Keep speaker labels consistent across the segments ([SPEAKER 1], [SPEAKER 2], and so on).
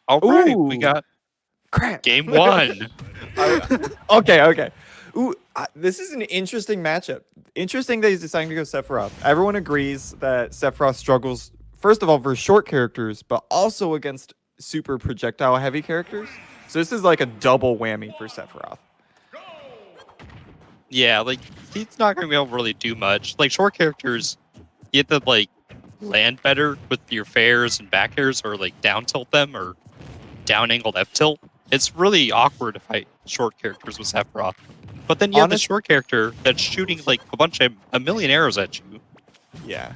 [SPEAKER 1] All right, we
[SPEAKER 2] Ooh,
[SPEAKER 1] got
[SPEAKER 2] crap.
[SPEAKER 1] game one.
[SPEAKER 2] Okay. Ooh, this is an interesting matchup. Interesting that he's deciding to go Sephiroth. Everyone agrees that Sephiroth struggles, first of all, for short characters, but also against super projectile heavy characters. So this is like a double whammy for Sephiroth.
[SPEAKER 1] Yeah, like he's not gonna be able to really do much. Like short characters, you have to like land better with your fairs and back airs, or like down tilt them, or down angled F tilt. It's really awkward to fight short characters with Sephiroth. But then you have the
[SPEAKER 2] Honest,
[SPEAKER 1] short character that's shooting like a million arrows at you.
[SPEAKER 2] yeah.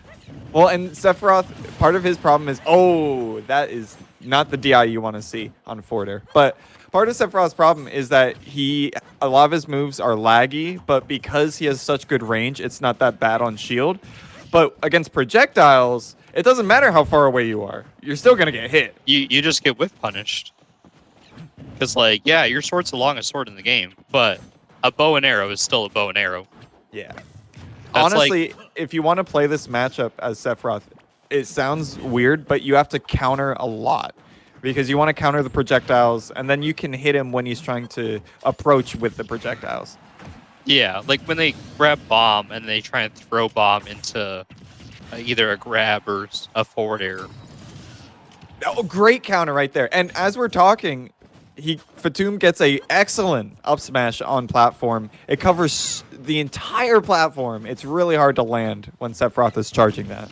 [SPEAKER 2] Well, and Sephiroth, part of his problem is, oh, that is not the DI you want to see on Forder. But part of Sephiroth's problem is that a lot of his moves are laggy, but because he has such good range, it's not that bad on shield. But against projectiles, it doesn't matter how far away you are. You're still going to get hit.
[SPEAKER 1] You just get whiff punished. Because like, yeah, your sword's the longest sword in the game, but a bow and arrow is still a bow and arrow.
[SPEAKER 2] Yeah.
[SPEAKER 1] That's
[SPEAKER 2] Honestly, if you want to play this matchup as Sephiroth, it sounds weird, but you have to counter a lot because you want to counter the projectiles, and then you can hit him when he's trying to approach with the projectiles.
[SPEAKER 1] yeah, like when they grab bomb and they try and throw bomb into either a grab or a forward air.
[SPEAKER 2] Oh, great counter right there. And as we're talking, Fatum gets a excellent up smash on platform. It covers the entire platform. It's really hard to land when Sephiroth is charging that.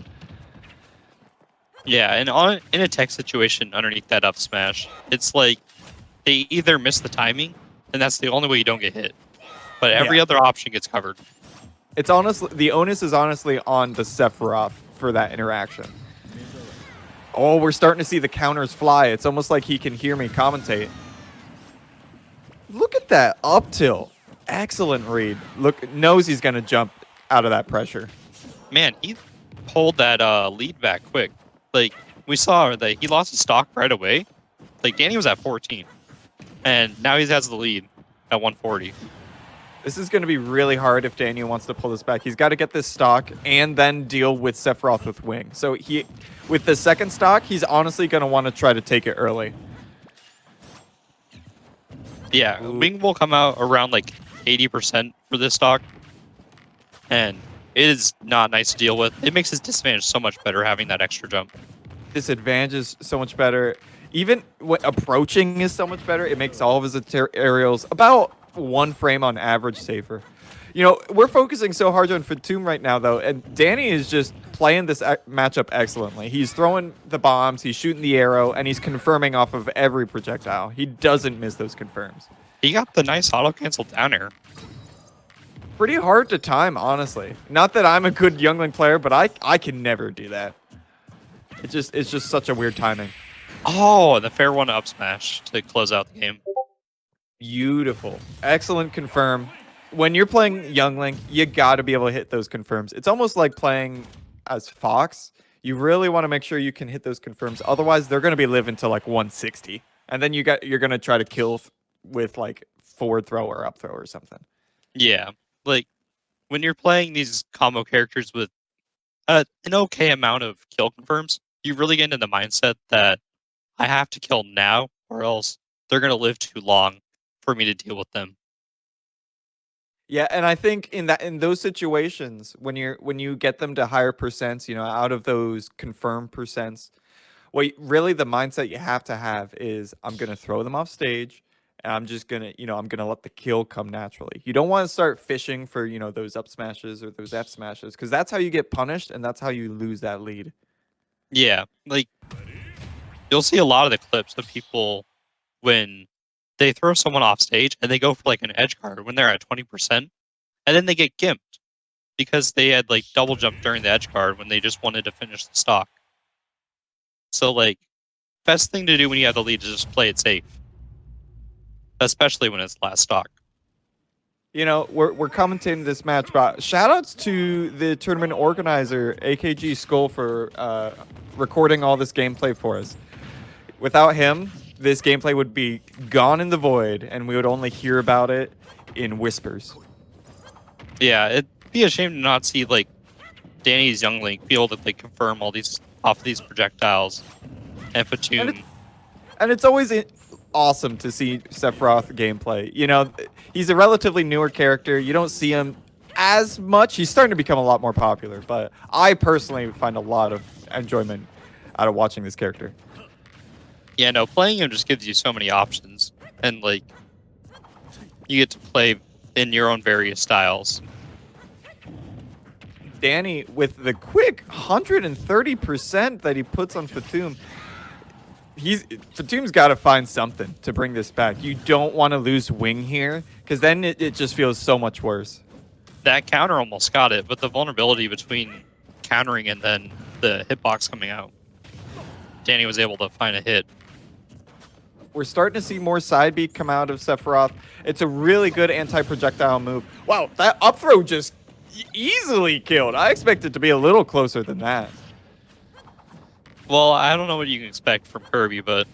[SPEAKER 1] Yeah, and in a tech situation underneath that up smash, it's like they either miss the timing, and that's the only way you don't get hit. But every other option gets covered.
[SPEAKER 2] It's honestly, the onus is honestly on the Sephiroth for that interaction. Oh, we're starting to see the counters fly. It's almost like he can hear me commentate. Look at that up tilt. Excellent read. Look, knows he's going to jump out of that pressure.
[SPEAKER 1] Man, he pulled that lead back quick. Like, we saw that he lost his stock right away. Like, Danny was at 14. And now he has the lead at 140.
[SPEAKER 2] This is going to be really hard if Daniel wants to pull this back. He's got to get this stock and then deal with Sephiroth with wing. So with the second stock, he's honestly going to want to try to take it early.
[SPEAKER 1] Yeah,
[SPEAKER 2] Ooh.
[SPEAKER 1] wing will come out around like 80% for this stock. And it is not nice to deal with. It makes his disadvantage so much better having that extra jump.
[SPEAKER 2] Disadvantage is so much better. Even approaching is so much better. It makes all of his aerials about 1 frame on average safer. You know, we're focusing so hard on Fatum right now, though, and Danny is just playing this matchup excellently. He's throwing the bombs, he's shooting the arrow, and he's confirming off of every projectile. He doesn't miss those confirms.
[SPEAKER 1] He got the nice auto-cancel down air.
[SPEAKER 2] Pretty hard to time, honestly. Not that I'm a good youngling player, but I can never do that. It's just such a weird timing.
[SPEAKER 1] Oh, and the fair one up smash to close out the game.
[SPEAKER 2] Beautiful. Excellent confirm. When you're playing youngling, you got to be able to hit those confirms. It's almost like playing as Fox. You really want to make sure you can hit those confirms. Otherwise, they're going to be living to like 160. And then you're going to try to kill with like forward throw or up throw or something.
[SPEAKER 1] Yeah, like when you're playing these combo characters with an okay amount of kill confirms, you really get into the mindset that I have to kill now or else they're going to live too long for me to deal with them.
[SPEAKER 2] Yeah, and I think in those situations when you get them to higher percents, you know, out of those confirmed percents, really the mindset you have to have is I'm going to throw them off stage and I'm just going to, I'm going to let the kill come naturally. You don't want to start fishing for, those up smashes or those F smashes because that's how you get punished and that's how you lose that lead.
[SPEAKER 1] Yeah, like you'll see a lot of the clips of people when they throw someone off stage and they go for like an edge guard when they're at 20%, and then they get gimped because they had like double jump during the edge guard when they just wanted to finish the stock. So like, best thing to do when you have the lead is just play it safe, especially when it's last stock.
[SPEAKER 2] We're commentating this match, but shoutouts to the tournament organizer, AKG Skull, for recording all this gameplay for us. Without him, this gameplay would be gone in the void, and we would only hear about it in whispers.
[SPEAKER 1] Yeah, it'd be a shame to not see like Danny's youngling be able to like confirm all these off these projectiles, and Fatum.
[SPEAKER 2] And it's always awesome to see Sephiroth gameplay. You know, he's a relatively newer character. You don't see him as much. He's starting to become a lot more popular, but I personally find a lot of enjoyment out of watching this character.
[SPEAKER 1] Yeah, no, playing him just gives you so many options, and like you get to play in your own various styles.
[SPEAKER 2] Danny, with the quick 130% that he puts on Fatum, Fatum's got to find something to bring this back. You don't want to lose wing here, because then it just feels so much worse.
[SPEAKER 1] That counter almost got it, but the vulnerability between countering and then the hitbox coming out, Danny was able to find a hit.
[SPEAKER 2] We're starting to see more side beat come out of Sephiroth. It's a really good anti-projectile move. Wow, that up throw just easily killed. I expect it to be a little closer than that.
[SPEAKER 1] Well, I don't know what you can expect from Kirby, but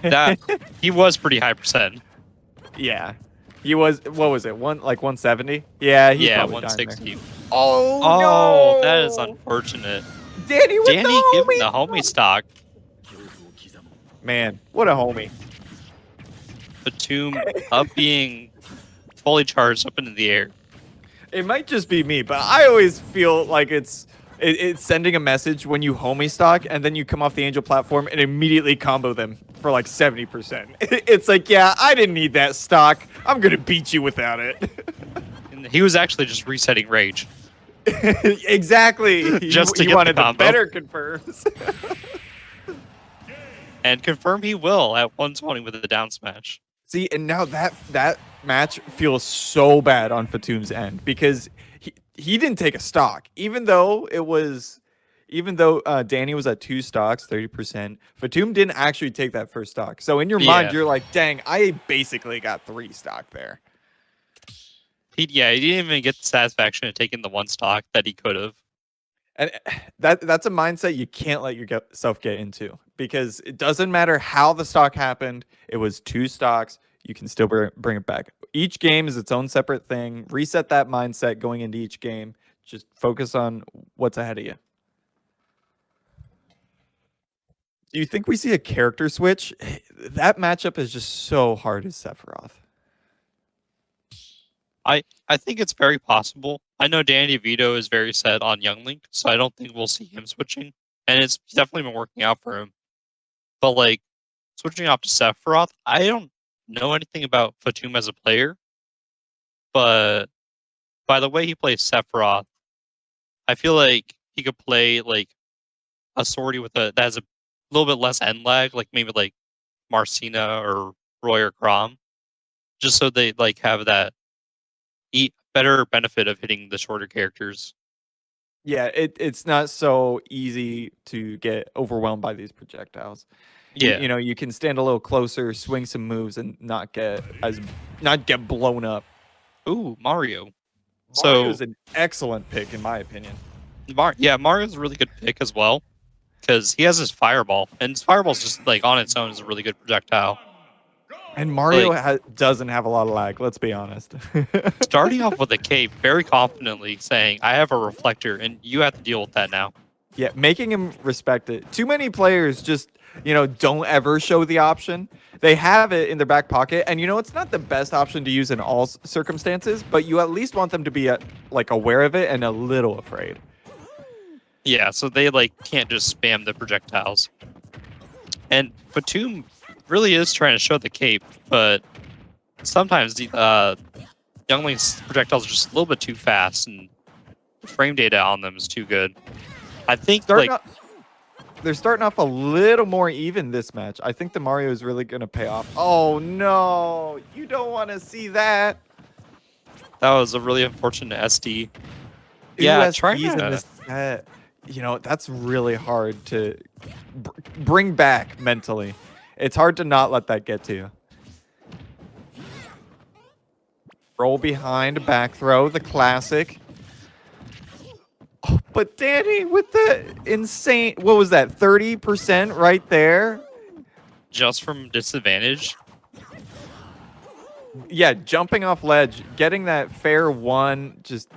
[SPEAKER 1] that he was pretty high percent.
[SPEAKER 2] Yeah. He was, what was it? 170? Yeah, he's
[SPEAKER 1] Yeah,
[SPEAKER 2] probably
[SPEAKER 1] 160.
[SPEAKER 2] Oh, no!
[SPEAKER 1] That is unfortunate.
[SPEAKER 2] Danny with
[SPEAKER 1] Danny
[SPEAKER 2] the
[SPEAKER 1] giving
[SPEAKER 2] homie!
[SPEAKER 1] the homie stock.
[SPEAKER 2] Man, what a homie.
[SPEAKER 1] Fatum up being fully charged up into the air.
[SPEAKER 2] It might just be me, but I always feel like it's sending a message when you homie stock and then you come off the Angel platform and immediately combo them for like 70%. It's like, yeah, I didn't need that stock. I'm going to beat you without it.
[SPEAKER 1] And he was actually just resetting rage.
[SPEAKER 2] Exactly.
[SPEAKER 1] Just to
[SPEAKER 2] he
[SPEAKER 1] get
[SPEAKER 2] wanted
[SPEAKER 1] the
[SPEAKER 2] the
[SPEAKER 1] combo.
[SPEAKER 2] better confirms.
[SPEAKER 1] And confirm he will at 120 with the down smash.
[SPEAKER 2] See, and now that match feels so bad on Fatum's end because he didn't take a stock, even though Danny was at 2 stocks, 30%. Fatum didn't actually take that first stock. So in your mind, you're like, dang, I basically got 3 stock there.
[SPEAKER 1] He didn't even get the satisfaction of taking the 1 stock that he could have.
[SPEAKER 2] And that's a mindset you can't let yourself get into because it doesn't matter how the stock happened. It was 2 stocks. You can still bring it back. Each game is its own separate thing. Reset that mindset going into each game. Just focus on what's ahead of you. Do you think we see a character switch? That matchup is just so hard as Sephiroth.
[SPEAKER 1] I think it's very possible. I know DannyDVito is very set on Young Link, so I don't think we'll see him switching. And it's definitely been working out for him. But like switching off to Sephiroth, I don't know anything about Fatum as a player. But by the way he plays Sephiroth, I feel like he could play like a sortie that has a little bit less end lag, like maybe like Marcina or Roy or Grom, just so they like have that better benefit of hitting the shorter characters.
[SPEAKER 2] Yeah, it's not so easy to get overwhelmed by these projectiles.
[SPEAKER 1] Yeah,
[SPEAKER 2] You know, you can stand a little closer, swing some moves, and not get blown up.
[SPEAKER 1] Ooh, Mario.
[SPEAKER 2] Mario's an excellent pick in my opinion.
[SPEAKER 1] Mario's a really good pick as well because he has his fireball, and his fireball's just like on its own is a really good projectile.
[SPEAKER 2] And Mario
[SPEAKER 1] Like,
[SPEAKER 2] doesn't have a lot of lag, let's be honest.
[SPEAKER 1] starting off with a cape very confidently saying, I have a reflector, and you have to deal with that now.
[SPEAKER 2] Yeah, making him respect it. Too many players just, don't ever show the option. They have it in their back pocket, and it's not the best option to use in all circumstances, but you at least want them to be aware of it and a little afraid.
[SPEAKER 1] Yeah, so they can't just spam the projectiles. And Fatum really is trying to show the cape, but sometimes the Young Link's projectiles are just a little bit too fast, and the frame data on them is too good. I think
[SPEAKER 2] they're starting off a little more even this match. I think the Mario is really going to pay off. Oh no, you don't want to see that.
[SPEAKER 1] That was a really unfortunate SD.
[SPEAKER 2] Yeah, trying to... in this set. That's really hard to bring back mentally. It's hard to not let that get to you. Roll behind, back throw, the classic. Oh, but Danny with the insane, what was that, 30% right there?
[SPEAKER 1] Just from disadvantage?
[SPEAKER 2] Yeah, jumping off ledge, getting that fair one, just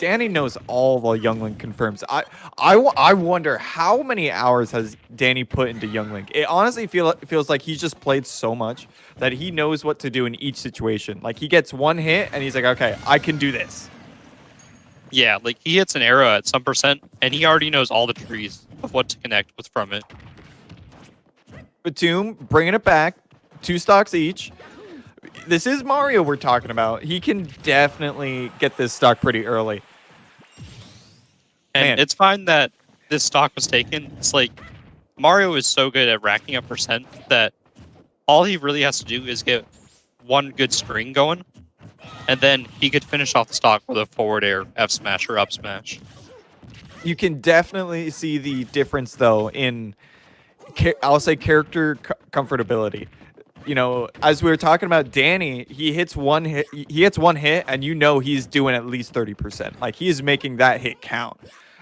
[SPEAKER 2] Danny knows all the Youngling confirms. I wonder how many hours has Danny put into Youngling. It honestly feels like he's just played so much that he knows what to do in each situation. Like he gets one hit and he's like, okay, I can do this.
[SPEAKER 1] Yeah, like he hits an arrow at some percent, and he already knows all the trees of what to connect with from it.
[SPEAKER 2] Fatum bringing it back, 2 stocks each. This is Mario we're talking about. He can definitely get this stock pretty early.
[SPEAKER 1] And
[SPEAKER 2] Man.
[SPEAKER 1] it's fine that this stock was taken. It's like Mario is so good at racking up percent that all he really has to do is get one good string going, and then he could finish off the stock with a forward air, F smash, or up smash.
[SPEAKER 2] You can definitely see the difference, though, in, I'll say, character comfortability. You know, as we were talking about Danny, he hits one hit, and you know he's doing at least 30%. Like, he is making that hit count.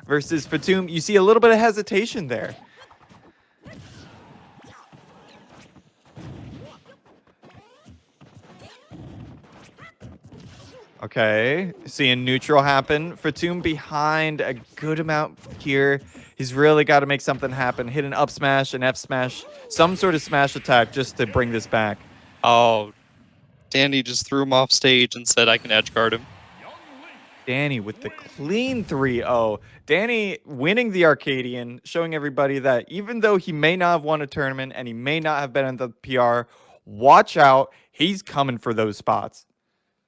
[SPEAKER 2] Versus Fatum, you see a little bit of hesitation there. Okay, seeing neutral happen. Fatum behind a good amount here. He's really got to make something happen. Hit an up smash, an F smash, some sort of smash attack just to bring this back.
[SPEAKER 1] Oh, Danny just threw him off stage and said, I can edge guard him.
[SPEAKER 2] Danny with the clean 3-0. Danny winning the Arcadian, showing everybody that even though he may not have won a tournament and he may not have been in the PR, watch out. He's coming for those spots.